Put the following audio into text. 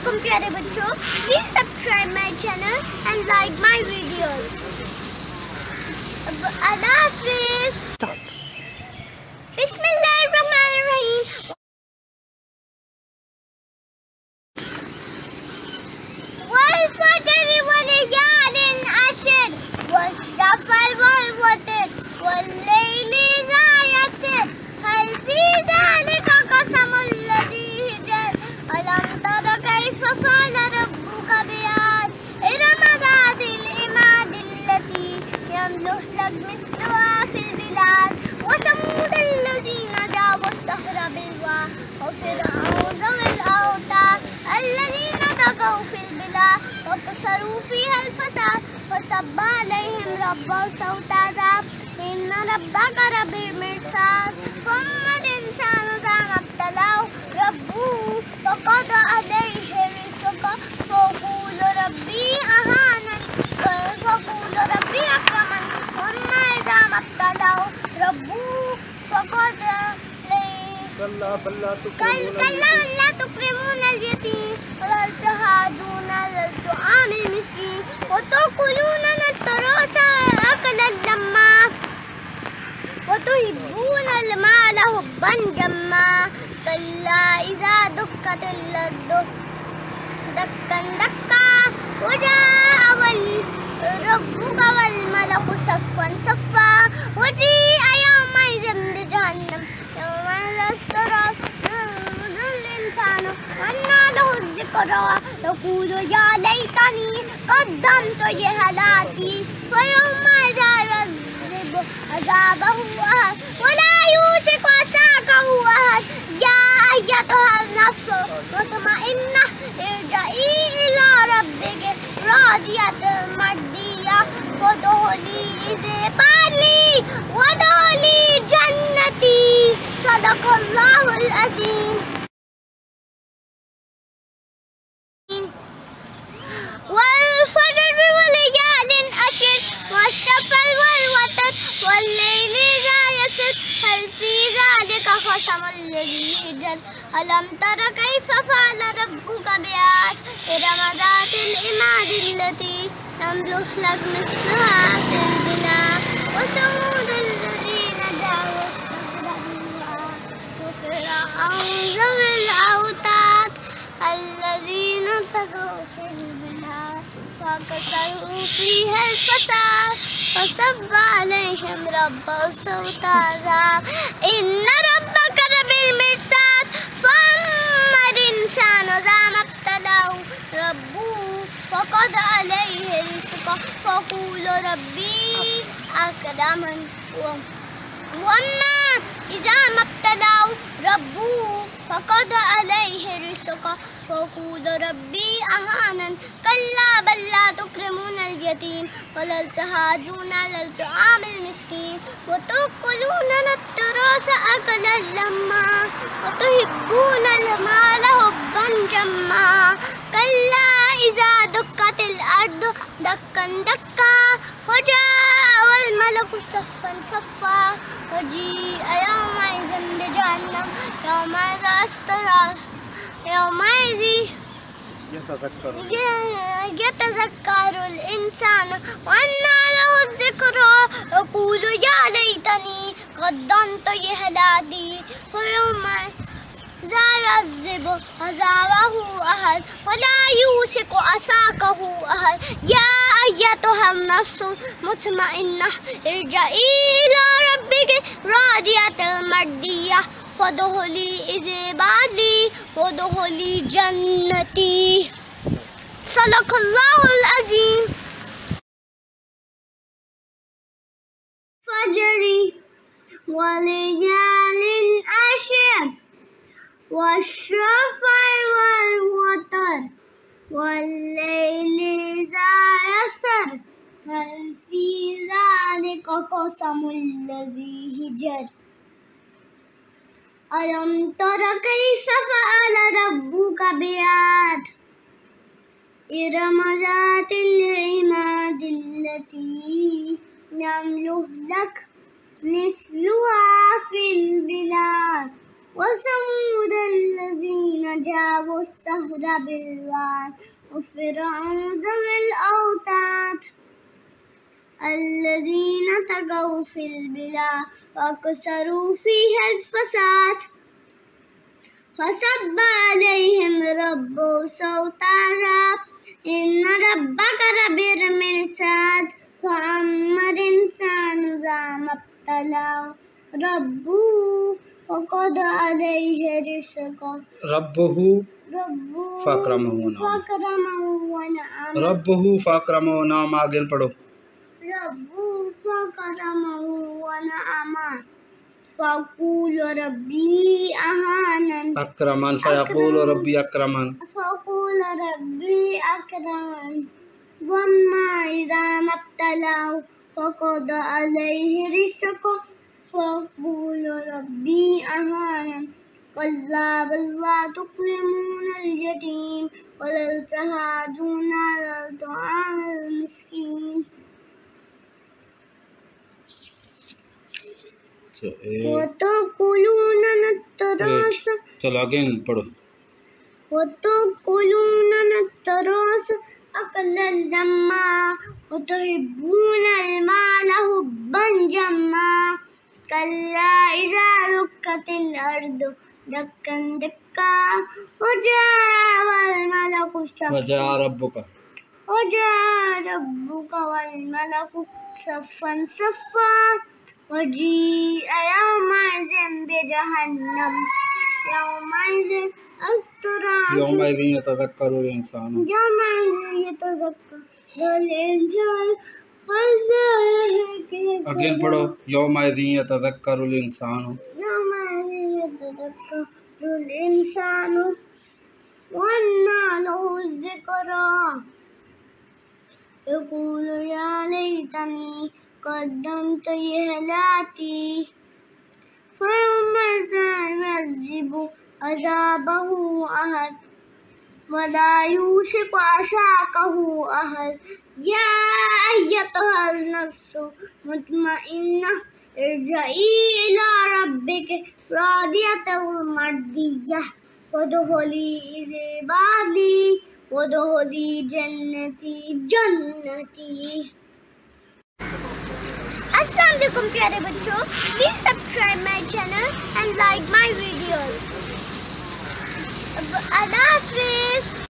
वालेकुम प्यारे बच्चों, please subscribe my channel and like my videos. अल्लाह हाफिज़। बिस्मिल्लाहिर्रहमानिर्रहीम। वल फज्र वलयालिन अश्र वश्शफ़इ वल वतर वल्लैलि इज़ा यसर हल फी ज़ालिका क़समुल लज़ी हिजर अलम तरा कैफ़ फ़अल रब्बुका बिआद इरम ज़ातिल इमादिल लती लम युख़्लक़ मिस्लुहा फ़िल बिलाद व समूद अल्लज़ीना जाबू अस्सहरा बिलवाद व फ़िरऔन ज़िल औताद अल्लज़ीना तग़ौ फ़िल बिलाद व कसरू फ़ीहा अल-फ़साद व सब्ब अलैहिम रब्बुहुम सौत अज़ाब इन्न रब्बका लबिल मिर्साद फअम्मा अल-इंसानु इज़ा मब्तलाहु रब्बुहु फ़क़दर अलैहि रिज़्क़हु फ़यक़ूलु रब्बी अहानन फ़यक़ूलु रब्बी अकरमन वअम्मा इज़ा मब्तलाहु रब्बुहु फ़क़दर अलैहि कल्ला अल्ला तुकरिमूनल यतीम वला तहादूना अलल तुआमिल मिस्कीन व तअकुलूना अत-तुरासा अकलन लम्मा व तुहिब्बूनल माला हुब्बन जम्मा कल्ला इज़ा दुक्कतिल अर्दु दक्कन दक्का वजाअ रब्बुका वल मलकु सफ़्फ़न सफ़्फ़ा वजीअ यौमइज़िन बिजहन्नम यौमइज़िन यतज़क्करुल इंसानु वअन्ना लहु ज़िक्रा यक़ूलु या लैतनी क़द्दमतु लिहयाती फयौमइज़िन युअज़्ज़िबु अज़ाबहु अहद वला यूसिकु वसाक़हु अहद या अय्यतुहन नफ्सुल मुतमइन्नह इरजिई इला रब्बिकी राज़ियतन मर्दिय्यह वदख़ुली इबादी वदख़ुली जन्नती। सदक़ल्लाहुल अज़ीम। वल फज्र वलयालिन अश्र वश्शफ़इ वल वतर वल्लैलि इज़ा यसर हल फी ज़ालिका क़समुल लज़ी हिजर अलम तरा कैफ़ फ़अल रब्बुका बिआद इरम ज़ातिल इमादिल लती लम युख़्लक़ मिस्लुहा फ़िल बिलाद व समूद अल्लज़ीना जाबू अस्सहरा बिलवाद व फ़िरऔन ज़िल औताद अल्लज़ीना तग़ौ फ़िल बिलाद व कसरू फ़ीहा अल-फ़साद व सब्ब अलैहिम रब्बुहुम सौत अज़ाब इन्न रब्बका लबिल मिर्साद फअम्मा अल-इंसानु इज़ा मब्तलाहु रब्बुहु फ़क़दर अलैहि रिज़्क़हु फ़यक़ूलु रब्बी अकरमन वअम्मा इज़ा मब्तलाहु रब्बुहु फ़क़दर अलैहि रिज़्क़हु फ़यक़ूलु रब्बी अहानन कल्ला बल ला तुकरिमूनल यतीम वला तहादूना अलल तुआमिल मिस्कीन व तअकुलूना अत-तुरासा अकलन लम्मा व तुहिब्बूनल माला हुब्बन जम्मा कल्ला इज़ा दुक्कतिल अर्दु दक्कन दक्का वजाअ मलकु सफ़्फ़न सफ़्फ़ा वजीअ यौमइज़िन बिजहन्नम यौमइज़िन यतज़क्करुल इंसानु वअन्ना लहु ज़िक्रा यक़ूलु या लैतनी क़द्दमतु लिहयाती फयौमइज़िन युअज़्ज़िबु अज़ाबहु अहद वला यूसिकु वसाक़हु अहद या अय्यतुहन नफ्सुल मुतमइन्नह इरजिई इला रब्बिकी राज़ियतन मर्दिय्यह वदख़ुली इबादी वदख़ुली जन्नती। सदक़ल्लाहुल अज़ीम। फज्र वलयालिन अश्र वश्शफ़इ वल वतर वल्लैलि इज़ा यसर हल फी ज़ालिका क़समुल लज़ी हिजर अलम तरा कैफ़ फ़अल रब्बुका बिआद इरम ज़ातिल इमादिल लती लम युख़्लक़ मिस्लुहा फ़िल बिलाद وثمود الذين جابوا الصخر بالواد وفرعون ذوي الأوتاد الذين طغوا في البلاد وأكثروا فيها الفساد فصب عليهم ربهم سوط عذاب إن ربك لبالمرصاد فأما الإنسان إذا ما ابتلاه ربه فقدر عليه رزقه रब्बहु फ़अकरमहु नाम आगे पढ़ो। रब्बु फ़अकरमहु वनअमा फ़यक़ूल रब्बी अहानन अक्रमन फ़यक़ूल रब्बी अक्रमन वम्मा इज़ा मब्तलाहु फ़क़दर अलैहि रिज़्क़हु फ़यक़ूल रब्बी अहानन कल्ला बल ला तुक्रिमूनल यतीम वला तहादूना अला तआमिल मिस्कीन वतक़ूलूना नतरास चलो अगेन पढ़ो। वतक़ूलूना नतरास अकलल लम्मा वतुहिब्बूनल माल हुब्बन जम्मा कल्ला इज़ा दुक्कतिल अर्दु दक्कन दक्का वजाअ रब्बुका वल मलकु सफ़्फ़न सफ़्फ़ा वजीअ यौमइज़िन बिजहन्नम यौमइज़िन यौमइज़िन यतज़क्करुल इंसानु अगेन पढ़ो। यौमइज़िन यतज़क्करुल इंसानु वअन्ना लहु ज़िक्रा यक़ूल या लैतनी क़द्दमतु लिहयाती फयौमइज़िन युअज़्ज़िबु अज़ाबहु अहद वला युसिकु वसाक़हु अहद या अय्यतुहन नफ्सुल मुतमइन्नह इरजिई इला रब्बिकी रादियतन मर्दिय्यह वदख़ुली इबादी वदख़ुली जन्नती। अस्सलाम वालेकुम प्यारे बच्चों, please subscribe my channel and like my videos. अल्लाह हाफ़िज़।